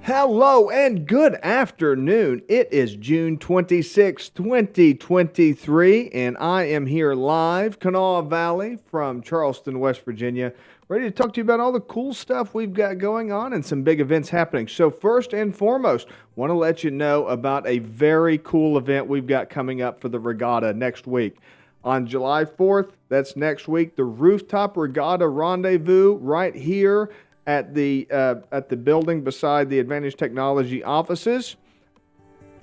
Hello and good afternoon. It is June 26, 2023, and I am here live, Kanawha Valley from Charleston, West Virginia, ready to talk to you about all the cool stuff we've got going on and some big events happening. So first and foremost, want to let you know about a very cool event we've got coming up for the regatta next week. On July 4th, that's next week, the Rooftop Regatta Rendezvous right here at the building beside the Advantage Technology offices,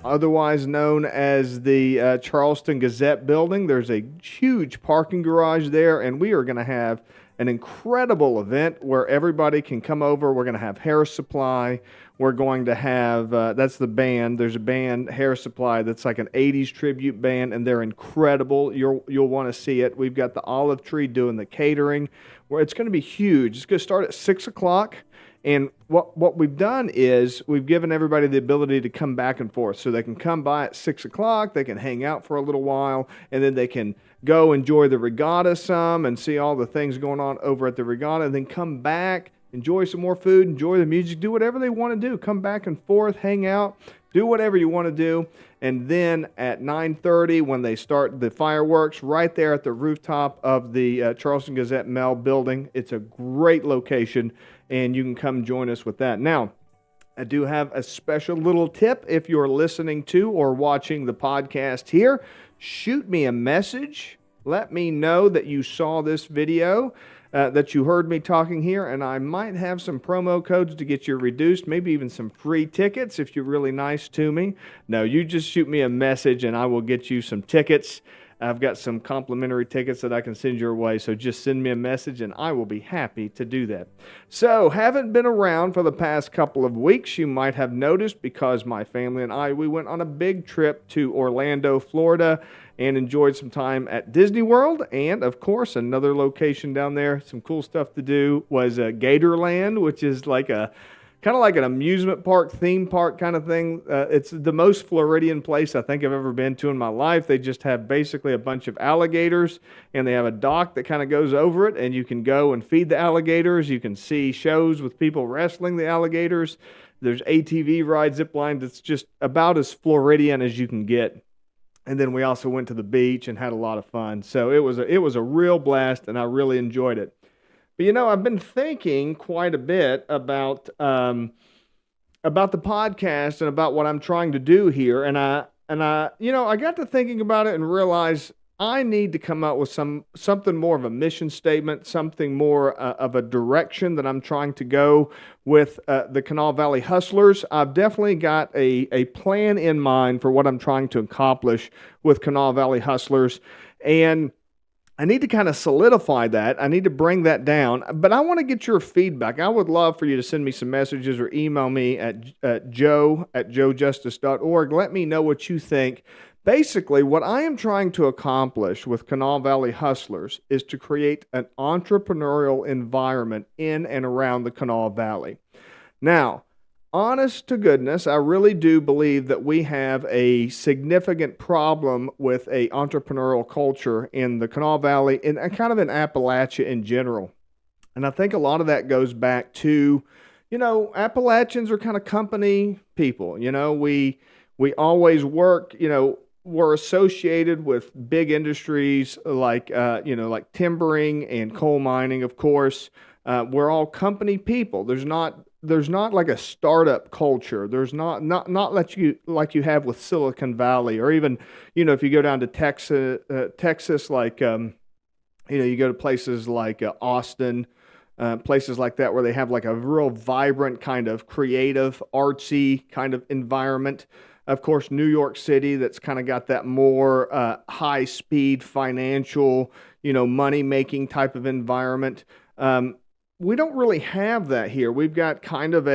otherwise known as the Charleston Gazette building. There's a huge parking garage there, and we are going to have an incredible event where everybody can come over. We're going to have Hair Supply. We're going to have, that's the band. There's a band, Hair Supply, that's like an 80s tribute band, and they're incredible. You'll want to see it. We've got the Olive Tree doing the catering, where it's going to be huge. It's going to start at 6 o'clock. And what we've done is we've given everybody the ability to come back and forth. So they can come by at 6 o'clock, they can hang out for a little while, and then they can go enjoy the regatta some and see all the things going on over at the regatta, and then come back, enjoy some more food, enjoy the music, do whatever they want to do. Come back and forth, hang out, do whatever you want to do. And then at 9:30, when they start the fireworks, right there at the rooftop of the Charleston Gazette Mall building. It's a great location, and you can come join us with that. Now, I do have a special little tip. If you're listening to or watching the podcast here, shoot me a message. Let me know that you saw this video, that you heard me talking here, and I might have some promo codes to get you reduced, maybe even some free tickets if you're really nice to me. No, you just shoot me a message and I will get you some tickets. I've got some complimentary tickets that I can send your way, so just send me a message and I will be happy to do that. So, haven't been around for the past couple of weeks, you might have noticed, because my family and I, we went on a big trip to Orlando, Florida, and enjoyed some time at Disney World. And of course, another location down there, some cool stuff to do, was Gatorland, which is like a kind of like an amusement park, theme park kind of thing. It's the most Floridian place I think I've ever been to in my life. They just have basically a bunch of alligators, and they have a dock that kind of goes over it, and you can go and feed the alligators. You can see shows with people wrestling the alligators. There's ATV rides, zip lines. It's just about as Floridian as you can get. And then we also went to the beach and had a lot of fun. So it was a real blast, and I really enjoyed it. But I've been thinking quite a bit about the podcast and about what I'm trying to do here, and I got to thinking about it and realized I need to come up with something more of a mission statement, something more of a direction that I'm trying to go with the Kanawha Valley Hustlers. I've definitely got a plan in mind for what I'm trying to accomplish with Kanawha Valley Hustlers, and I need to kind of solidify that. I need to bring that down, but I want to get your feedback. I would love for you to send me some messages or email me at joe@joejustice.org. Let me know what you think. Basically, what I am trying to accomplish with Kanawha Valley Hustlers is to create an entrepreneurial environment in and around the Kanawha Valley. Now, honest to goodness, I really do believe that we have a significant problem with a entrepreneurial culture in the Kanawha Valley and kind of in Appalachia in general. And I think a lot of that goes back to, Appalachians are kind of company people. We always work, we're associated with big industries like timbering and coal mining, of course. We're all company people. There's not like a startup culture. There's not like you have with Silicon Valley, or even, if you go down to Texas, like, you go to places like Austin, places like that where they have like a real vibrant kind of creative, artsy kind of environment. Of course, New York City, that's kind of got that more high-speed financial, money-making type of environment. We don't really have that here. We've got kind of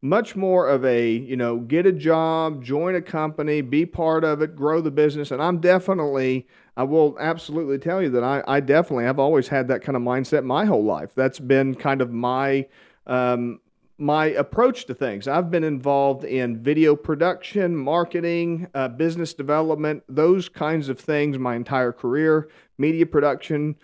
much more of a, get a job, join a company, be part of it, grow the business. And I will absolutely tell you that I've always had that kind of mindset my whole life. That's been kind of my approach to things. I've been involved in video production, marketing, business development, those kinds of things my entire career, media production,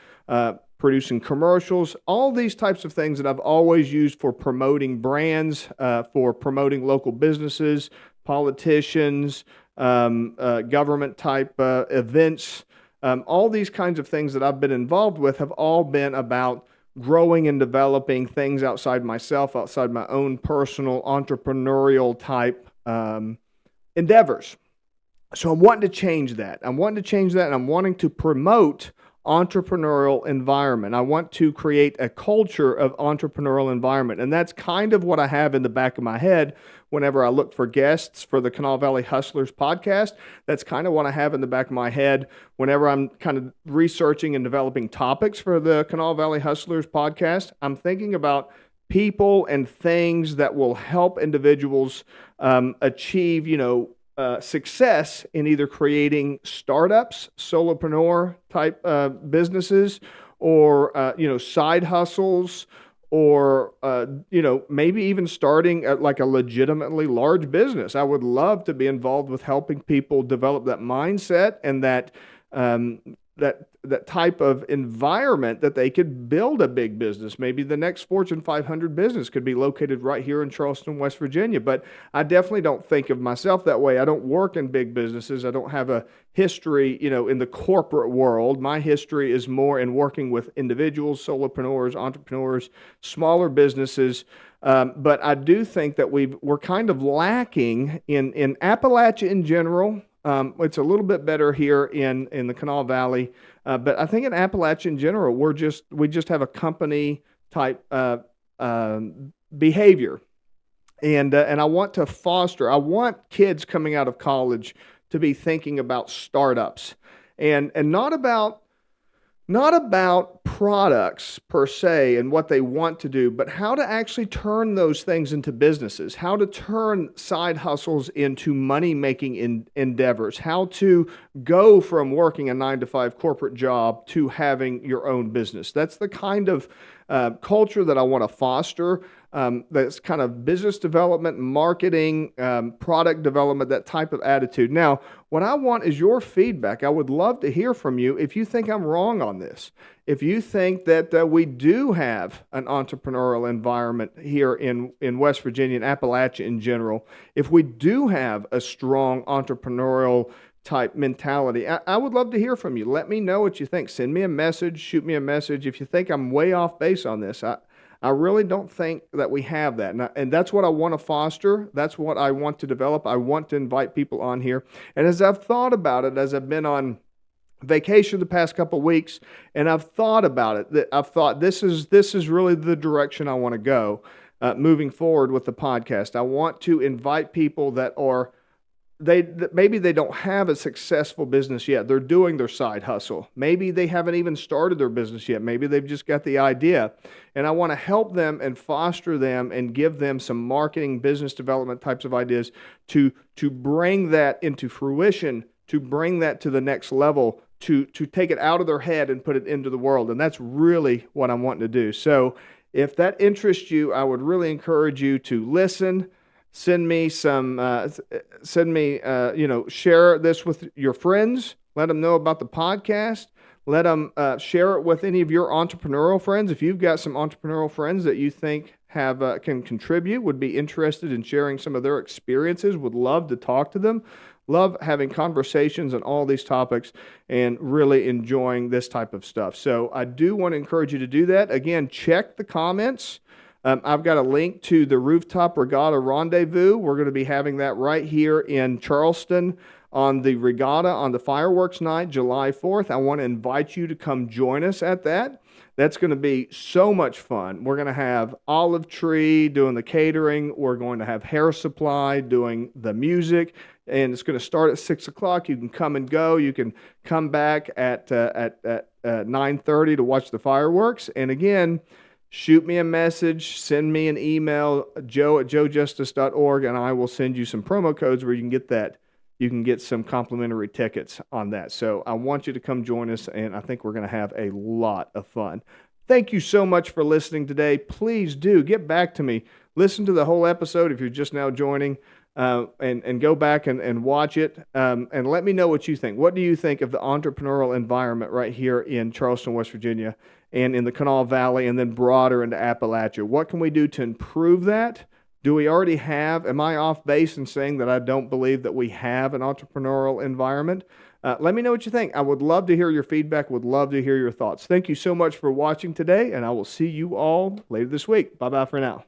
producing commercials, all these types of things that I've always used for promoting brands, for promoting local businesses, politicians, government type events. All these kinds of things that I've been involved with have all been about growing and developing things outside myself, outside my own personal entrepreneurial type endeavors. So I'm wanting to change that. And I'm wanting to promote entrepreneurial environment. I want to create a culture of entrepreneurial environment. And that's kind of what I have in the back of my head whenever I look for guests for the Kanawha Valley Hustlers podcast. That's kind of what I have in the back of my head whenever I'm kind of researching and developing topics for the Kanawha Valley Hustlers podcast. I'm thinking about people and things that will help individuals achieve, success in either creating startups, solopreneur type businesses, or side hustles, or maybe even starting at like a legitimately large business. I would love to be involved with helping people develop that mindset and that type of environment that they could build a big business. Maybe the next Fortune 500 business could be located right here in Charleston, West Virginia. But I definitely don't think of myself that way. I don't work in big businesses. I don't have a history, in the corporate world. My history is more in working with individuals, solopreneurs, entrepreneurs, smaller businesses. But I do think that we're kind of lacking in Appalachia in general. It's a little bit better here in the Kanawha Valley, but I think in Appalachia in general, we just have a company type behavior, and I want kids coming out of college to be thinking about startups, and not about products per se and what they want to do, but how to actually turn those things into businesses, how to turn side hustles into money-making endeavors, how to go from working a 9-to-5 corporate job to having your own business. That's the kind of culture that I want to foster. That's kind of business development, marketing, product development, that type of attitude. Now, what I want is your feedback. I would love to hear from you if you think I'm wrong on this. If you think that we do have an entrepreneurial environment here in West Virginia and Appalachia in general, if we do have a strong entrepreneurial type mentality, I would love to hear from you. Let me know what you think. Send me a message, shoot me a message. If you think I'm way off base on this, I really don't think that we have that. And that's what I want to foster. That's what I want to develop. I want to invite people on here. And as I've thought about it, as I've been on vacation the past couple of weeks, and I've thought about it, that I've thought this is really the direction I want to go moving forward with the podcast. I want to invite people that maybe they don't have a successful business yet. They're doing their side hustle. Maybe they haven't even started their business yet. Maybe they've just got the idea. And I want to help them and foster them and give them some marketing, business development types of ideas to bring that into fruition, to bring that to the next level, to take it out of their head and put it into the world. And that's really what I'm wanting to do. So if that interests you, I would really encourage you to listen. Send me share this with your friends. Let them know about the podcast. Let them share it with any of your entrepreneurial friends. If you've got some entrepreneurial friends that you think can contribute, would be interested in sharing some of their experiences, would love to talk to them, love having conversations on all these topics, and really enjoying this type of stuff. So I do want to encourage you to do that. Again, check the comments. I've got a link to the Rooftop Regatta Rendezvous. We're going to be having that right here in Charleston on the regatta on the fireworks night, July 4th. I want to invite you to come join us at that. That's going to be so much fun. We're going to have Olive Tree doing the catering. We're going to have Hair Supply doing the music. And it's going to start at 6 o'clock. You can come and go. You can come back at 9:30 to watch the fireworks. And again, shoot me a message, send me an email, joe@joejustice.org, and I will send you some promo codes where you can get that. You can get some complimentary tickets on that. So I want you to come join us, and I think we're going to have a lot of fun. Thank you so much for listening today. Please do get back to me. listen to the whole episode if you're just now joining, and go back and watch it, and let me know what you think. What do you think of the entrepreneurial environment right here in Charleston, West Virginia, and in the Kanawha Valley, and then broader into Appalachia? What can we do to improve that? Do we already have, am I off base in saying that I don't believe that we have an entrepreneurial environment? Let me know what you think. I would love to hear your feedback, would love to hear your thoughts. Thank you so much for watching today, and I will see you all later this week. Bye-bye for now.